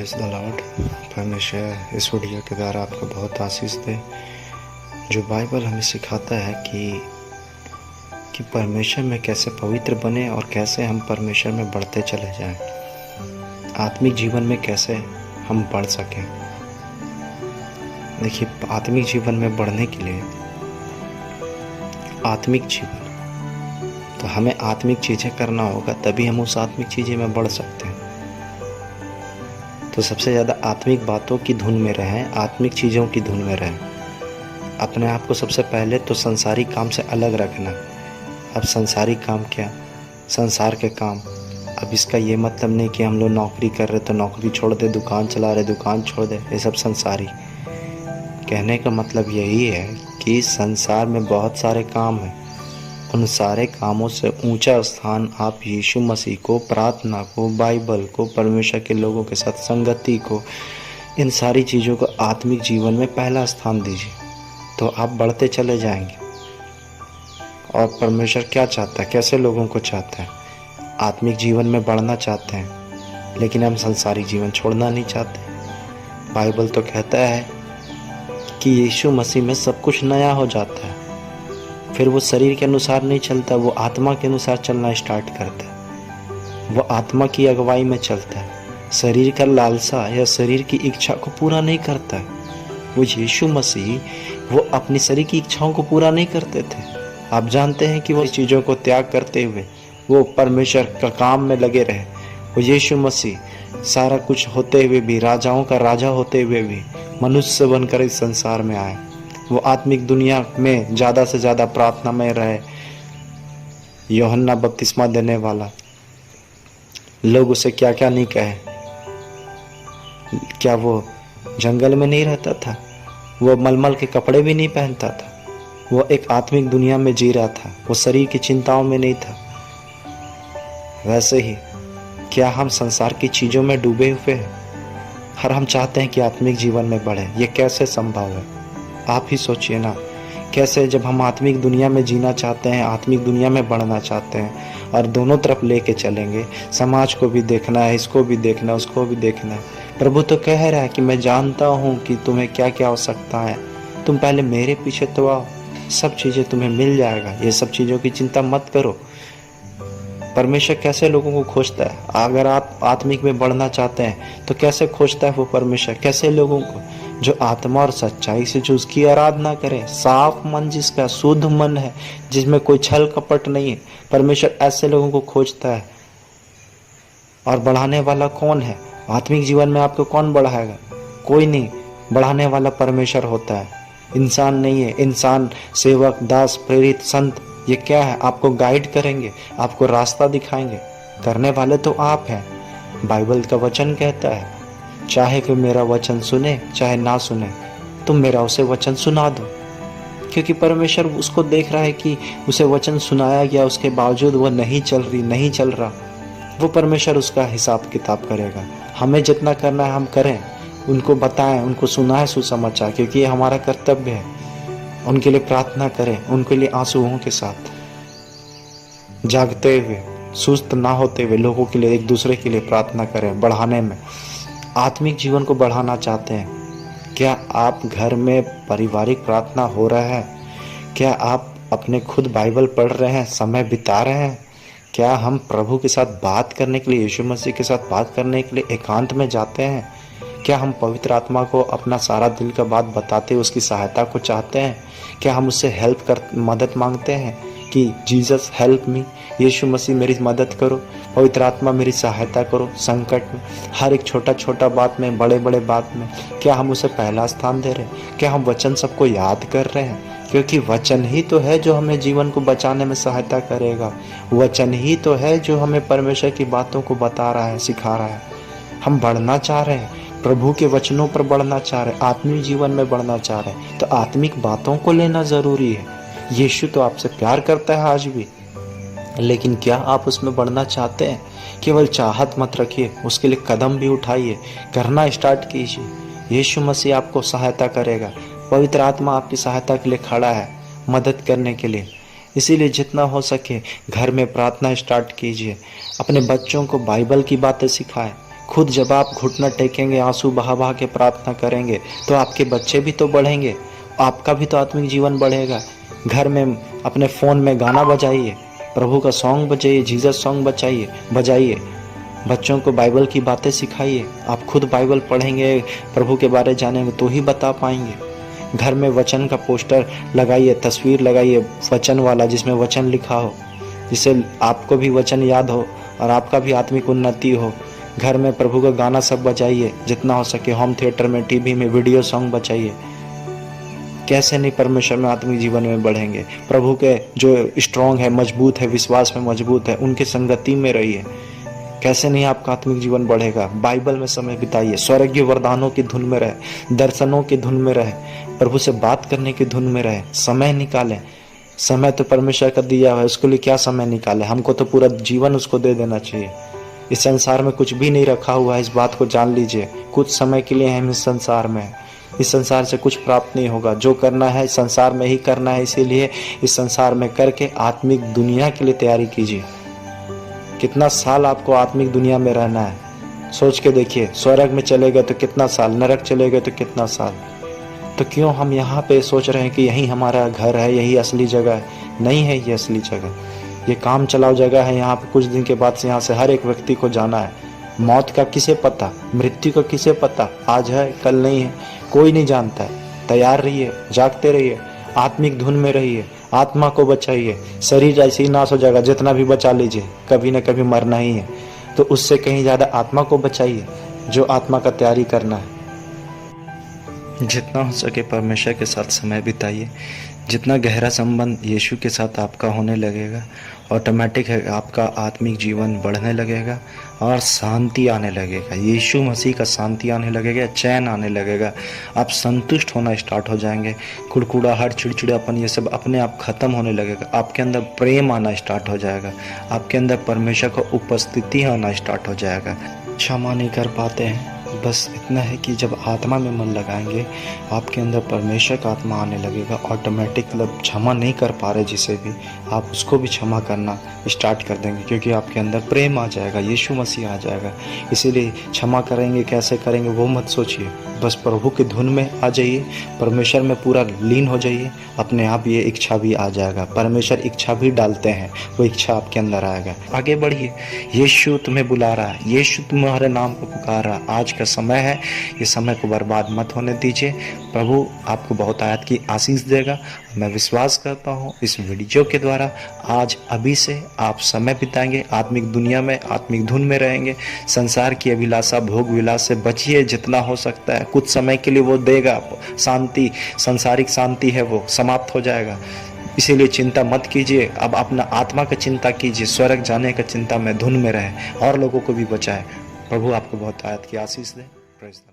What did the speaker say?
Praise the Lord. परमेश्वर इस video के द्वारा आपको बहुत आशीष दे। जो बाइबल हमें सिखाता है कि परमेश्वर में कैसे पवित्र बने और कैसे हम परमेश्वर में बढ़ते चले जाएं, आत्मिक जीवन में कैसे हम बढ़ सकें। देखिए, आत्मिक जीवन में बढ़ने के लिए आत्मिक जीवन तो हमें आत्मिक चीज़ें करना होगा, तभी हम उस आत्मिक चीज़ें में बढ़ सकते हैं। तो सबसे ज़्यादा आत्मिक बातों की धुन में रहें, आत्मिक चीज़ों की धुन में रहें। अपने आप को सबसे पहले तो संसारी काम से अलग रखना। अब संसारी काम क्या? संसार के काम। अब इसका ये मतलब नहीं कि हम लोग नौकरी कर रहे तो नौकरी छोड़ दे, दुकान चला रहे दुकान छोड़ दे, ये सब संसारी। कहने का मतलब यही है कि संसार में बहुत सारे काम हैं, उन सारे कामों से ऊंचा स्थान आप यीशु मसीह को, प्रार्थना को, बाइबल को, परमेश्वर के लोगों के साथ संगति को, इन सारी चीज़ों को आत्मिक जीवन में पहला स्थान दीजिए, तो आप बढ़ते चले जाएंगे। और परमेश्वर क्या चाहता है, कैसे लोगों को चाहता है? आत्मिक जीवन में बढ़ना चाहते हैं, लेकिन हम संसारी जीवन छोड़ना नहीं चाहते। बाइबल तो कहता है कि यीशु मसीह में सब कुछ नया हो जाता है। फिर वो शरीर के अनुसार नहीं चलता, वो आत्मा के अनुसार चलना स्टार्ट करता है। वो आत्मा की अगुवाई में चलता है। शरीर का लालसा या शरीर की इच्छा को पूरा नहीं करता है। वो यीशु मसीह वो अपनी शरीर की इच्छाओं को पूरा नहीं करते थे। आप जानते हैं कि वो इस चीज़ों को त्याग करते हुए वो परमेश्वर का काम में लगे रहे। वो यीशु मसीह सारा कुछ होते हुए भी, राजाओं का राजा होते हुए भी मनुष्य बनकर इस संसार में आए। वो आत्मिक दुनिया में ज़्यादा से ज़्यादा प्रार्थना में रहे। यूहन्ना बपतिस्मा देने वाला, लोग उसे क्या क्या नहीं कहे। क्या वो जंगल में नहीं रहता था? वो मलमल के कपड़े भी नहीं पहनता था। वो एक आत्मिक दुनिया में जी रहा था, वो शरीर की चिंताओं में नहीं था। वैसे ही क्या हम संसार की चीज़ों में डूबे हुए हैं और हम चाहते हैं कि आत्मिक जीवन में बढ़े? ये कैसे संभव है? आप ही सोचिए ना, कैसे जब हम आत्मिक दुनिया में जीना चाहते हैं, आत्मिक दुनिया में बढ़ना चाहते हैं और दोनों तरफ लेके चलेंगे, समाज को भी देखना है, इसको भी देखना है, उसको भी देखना है। प्रभु तो कह रहा है कि मैं जानता हूँ कि तुम्हें क्या क्या आवश्यकता है, तुम पहले मेरे पीछे तो आओ, सब चीज़ें तुम्हें मिल जाएगा। ये सब चीज़ों की चिंता मत करो। परमेश्वर कैसे लोगों को खोजता है? अगर आप आत्मिक में बढ़ना चाहते हैं तो कैसे खोजता है वो परमेश्वर? कैसे लोगों को? जो आत्मा और सच्चाई से जो उसकी आराधना करे, साफ मन जिसका, शुद्ध मन है, जिसमें कोई छल कपट नहीं है। परमेश्वर ऐसे लोगों को खोजता है। और बढ़ाने वाला कौन है? आत्मिक जीवन में आपको कौन बढ़ाएगा? कोई नहीं। बढ़ाने वाला परमेश्वर होता है, इंसान नहीं है। इंसान, सेवक, दास, प्रेरित, संत, ये क्या है? आपको गाइड करेंगे, आपको रास्ता दिखाएंगे। करने वाले तो आप हैं। बाइबल का वचन कहता है, चाहे कोई मेरा वचन सुने चाहे ना सुने, तुम मेरा उसे वचन सुना दो। क्योंकि परमेश्वर उसको देख रहा है कि उसे वचन सुनाया गया, उसके बावजूद वह नहीं चल रहा। वो परमेश्वर उसका हिसाब किताब करेगा। हमें जितना करना है हम करें, उनको बताएं, उनको सुनाएं सुसमाचार, क्योंकि ये हमारा कर्तव्य है। उनके लिए प्रार्थना करें, उनके लिए आंसुओं के साथ जागते हुए, सुस्त ना होते हुए लोगों के लिए, एक दूसरे के लिए प्रार्थना करें। बढ़ाने में, आत्मिक जीवन को बढ़ाना चाहते हैं? क्या आप घर में पारिवारिक प्रार्थना हो रहा है? क्या आप अपने खुद बाइबल पढ़ रहे हैं, समय बिता रहे हैं? क्या हम प्रभु के साथ बात करने के लिए, यीशु मसीह के साथ बात करने के लिए एकांत में जाते हैं? क्या हम पवित्र आत्मा को अपना सारा दिल का बात बताते हुए उसकी सहायता को चाहते हैं? क्या हम उससे मदद मांगते हैं कि जीसस हेल्प मी, यीशु मसीह मेरी मदद करो, पवित्र आत्मा मेरी सहायता करो संकट में? हर एक छोटा छोटा बात में, बड़े बड़े बात में क्या हम उसे पहला स्थान दे रहे हैं? क्या हम वचन सबको याद कर रहे हैं? क्योंकि वचन ही तो है जो हमें जीवन को बचाने में सहायता करेगा। वचन ही तो है जो हमें परमेश्वर की बातों को बता रहा है, सिखा रहा है। हम बढ़ना चाह रहे हैं, प्रभु के वचनों पर बढ़ना चाह रहे हैं, आत्मिक जीवन में बढ़ना चाह रहे हैं, तो आत्मिक बातों को लेना ज़रूरी है। यीशु तो आपसे प्यार करता है आज भी, लेकिन क्या आप उसमें बढ़ना चाहते हैं? केवल चाहत मत रखिए, उसके लिए कदम भी उठाइए, करना स्टार्ट कीजिए। यीशु मसीह आपको सहायता करेगा। पवित्र आत्मा आपकी सहायता के लिए खड़ा है, मदद करने के लिए। इसीलिए जितना हो सके घर में प्रार्थना स्टार्ट कीजिए। अपने बच्चों को बाइबल की बातें सिखाएं। खुद जब आप घुटना टेकेंगे, आंसू बहा बहा के प्रार्थना करेंगे, तो आपके बच्चे भी तो बढ़ेंगे, आपका भी तो आत्मिक जीवन बढ़ेगा। घर में अपने फ़ोन में गाना बजाइए, प्रभु का सॉन्ग बजाइए, जीसस सॉन्ग बजाइए। बच्चों को बाइबल की बातें सिखाइए। आप खुद बाइबल पढ़ेंगे, प्रभु के बारे जानेंगे तो ही बता पाएंगे। घर में वचन का पोस्टर लगाइए, तस्वीर लगाइए वचन वाला, जिसमें वचन लिखा हो, जिससे आपको भी वचन याद हो और आपका भी आत्मिक उन्नति हो। घर में प्रभु का गाना सब बजाइए, जितना हो सके होम थिएटर में, टीवी में वीडियो सॉन्ग बजाइए। कैसे नहीं परमेश्वर में आत्मिक जीवन में बढ़ेंगे। प्रभु के जो स्ट्रांग है, मजबूत है, विश्वास में मजबूत है, उनकी संगति में रहिए। कैसे नहीं आपका आत्मिक जीवन बढ़ेगा। बाइबल में समय बिताइए, स्वर्गीय वरदानों की धुन में रहे, दर्शनों की धुन में रहे, प्रभु से बात करने की धुन में रहे। समय निकालें। समय तो परमेश्वर का दिया है, उसके लिए क्या समय निकाले। हमको तो पूरा जीवन उसको दे देना चाहिए। इस संसार में कुछ भी नहीं रखा हुआ है, इस बात को जान लीजिए। कुछ समय के लिए हम इस संसार में हैं। इस संसार से कुछ प्राप्त नहीं होगा। जो करना है इस संसार में ही करना है, इसीलिए इस संसार में करके आत्मिक दुनिया के लिए तैयारी कीजिए। कितना साल आपको आत्मिक दुनिया में रहना है, सोच के देखिए। स्वर्ग में चले गए तो कितना साल, नरक चले गए तो कितना साल। तो क्यों हम यहाँ पे सोच रहे हैं कि यही हमारा घर है, यही असली जगह है। नहीं है ये असली जगह, ये काम चलाओ जगह है। यहाँ पे कुछ दिन के बाद से यहाँ से हर एक व्यक्ति को जाना है। मौत का किसे पता, मृत्यु का किसे पता, आज है कल नहीं है, कोई नहीं जानता है। तैयार रहिए, जागते रहिए, आत्मिक धुन में रहिए, आत्मा को बचाइए। शरीर ऐसे ही नाश हो जाएगा, जितना भी बचा लीजिए, कभी न कभी मरना ही है। तो उससे कहीं ज़्यादा आत्मा को बचाइए, जो आत्मा का तैयारी करना है। जितना हो सके परमेश्वर के साथ समय बिताइए। जितना गहरा संबंध यीशु के साथ आपका होने लगेगा, ऑटोमेटिक है आपका आत्मिक जीवन बढ़ने लगेगा और शांति आने लगेगा। यीशु मसीह का शांति आने लगेगा, चैन आने लगेगा। आप संतुष्ट होना स्टार्ट हो जाएंगे। कुड़कुड़ाहट, चिड़चिड़ापन, ये सब अपने आप खत्म होने लगेगा। आपके अंदर प्रेम आना स्टार्ट हो जाएगा। आपके अंदर परमेश्वर का उपस्थिति आना स्टार्ट हो जाएगा। क्षमा नहीं कर पाते हैं, बस इतना है कि जब आत्मा में मन लगाएंगे, आपके अंदर परमेश्वर का आत्मा आने लगेगा ऑटोमेटिक। मतलब क्षमा नहीं कर पा रहे जिसे भी, आप उसको भी क्षमा करना स्टार्ट कर देंगे, क्योंकि आपके अंदर प्रेम आ जाएगा, यीशु मसीह आ जाएगा। इसीलिए क्षमा करेंगे, कैसे करेंगे वो मत सोचिए, बस प्रभु की धुन में आ जाइए, परमेश्वर में पूरा लीन हो जाइए। अपने आप ये इच्छा भी आ जाएगा। परमेश्वर इच्छा भी डालते हैं, वो इच्छा आपके अंदर आएगा। आगे बढ़िए, यीशु तुम्हें बुला रहा है, यीशु तुम्हारे नाम को पुकार रहा है। आज का समय है, ये समय को बर्बाद मत होने दीजिए। प्रभु आपको बहुत आयत की आशीष देगा। मैं विश्वास करता हूँ इस वीडियो के द्वारा आज अभी से आप समय बिताएंगे, आत्मिक दुनिया में, आत्मिक धुन में रहेंगे। संसार की अभिलाषा, भोग विलास से बचिए जितना हो सकता है। कुछ समय के लिए वो देगा शांति, सांसारिक शांति है वो समाप्त हो जाएगा। इसीलिए चिंता मत कीजिए, अब अपना आत्मा का चिंता कीजिए, स्वर्ग जाने का चिंता में, धुन में रहे और लोगों को भी बचाए। प्रभु आपको बहुत आयत की आशीष दे। Praise the Lord.